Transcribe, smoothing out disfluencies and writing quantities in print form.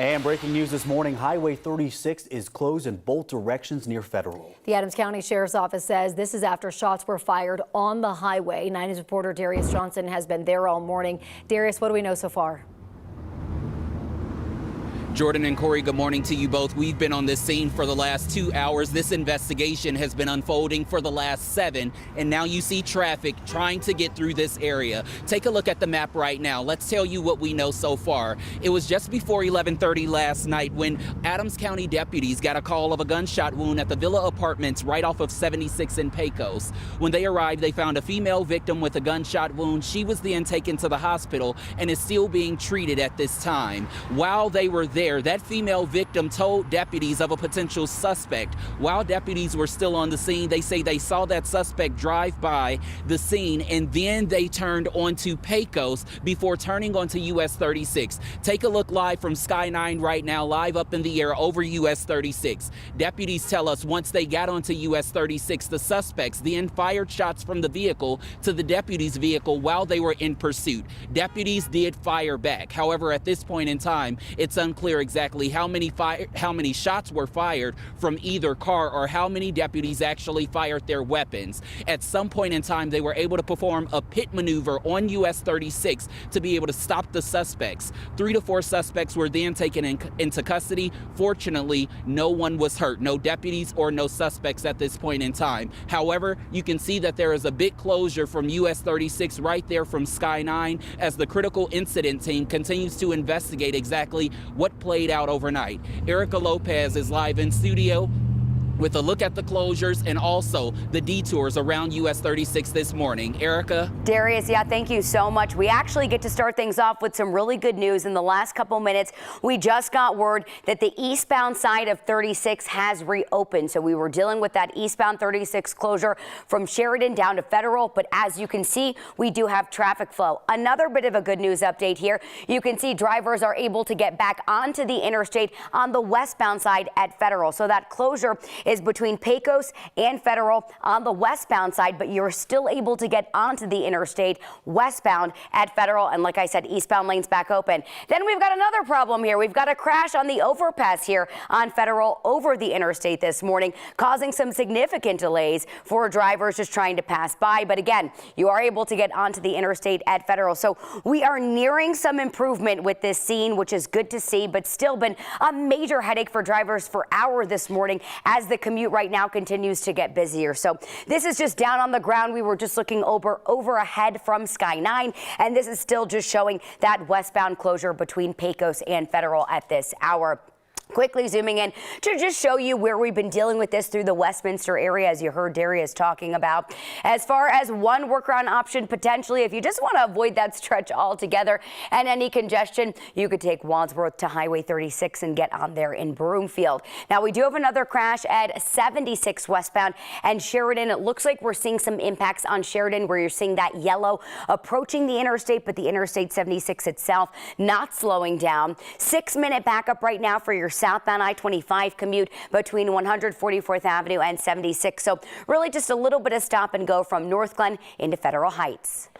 And breaking news this morning, Highway 36 is closed in both directions near Federal. The Adams County Sheriff's Office says this is after shots were fired on the highway. 9 News reporter Darius Johnson has been there all morning. Darius, what do we know so far? Jordan and Corey, good morning to you both. We've been on this scene for the last 2 hours. This investigation has been unfolding for the last 7, and now you see traffic trying to get through this area. Take a look at the map right now. Let's tell you what we know so far. It was just before 11:30 last night when Adams County deputies got a call of a gunshot wound at the Villa Apartments right off of 76 in Pecos. When they arrived, they found a female victim with a gunshot wound. She was then taken to the hospital and is still being treated at this time. While they were there, that female victim told deputies of a potential suspect. While deputies were still on the scene, they say they saw that suspect drive by the scene, and then they turned onto Pecos before turning onto US 36. Take a look live from Sky 9 right now, live up in the air over US 36. Deputies tell us once they got onto US 36, the suspects then fired shots from the vehicle to the deputies' vehicle while they were in pursuit. Deputies did fire back. However, at this point in time, it's unclear exactly how many shots were fired from either car or how many deputies actually fired their weapons. At some point in time, they were able to perform a pit maneuver on US 36 to be able to stop the suspects. 3 to 4 suspects were then taken into custody. Fortunately, no one was hurt, no deputies or no suspects at this point in time. However, you can see that there is a big closure from US 36 right there from Sky 9 as the critical incident team continues to investigate exactly what played out overnight. Erica Lopez is live in studio with a look at the closures and also the detours around US 36 this morning. Erica? Darius, yeah, thank you so much. We actually get to start things off with some really good news. In the last couple minutes, we just got word that the eastbound side of 36 has reopened. So we were dealing with that eastbound 36 closure from Sheridan down to Federal. But as you can see, we do have traffic flow. Another bit of a good news update here. You can see drivers are able to get back onto the interstate on the westbound side at Federal. So that closure is between Pecos and Federal on the westbound side, but you're still able to get onto the interstate westbound at Federal. And like I said, eastbound lanes back open. Then we've got another problem here. We've got a crash on the overpass here on Federal over the interstate this morning, causing some significant delays for drivers just trying to pass by. But again, you are able to get onto the interstate at Federal. So we are nearing some improvement with this scene, which is good to see, but still been a major headache for drivers for hours this morning as the commute right now continues to get busier. So this is just down on the ground. We were just looking over ahead from Sky 9, and this is still just showing that westbound closure between Pecos and Federal at this hour. Quickly zooming in to just show you where we've been dealing with this through the Westminster area, as you heard Darius talking about. As far as one workaround option, potentially, if you just want to avoid that stretch altogether and any congestion, you could take Wadsworth to Highway 36 and get on there in Broomfield. Now, we do have another crash at 76 westbound and Sheridan. It looks like we're seeing some impacts on Sheridan where you're seeing that yellow approaching the interstate, but the Interstate 76 itself not slowing down. 6-minute backup right now for your southbound I-25 commute between 144th Avenue and 76. So really just a little bit of stop and go from North Glen into Federal Heights.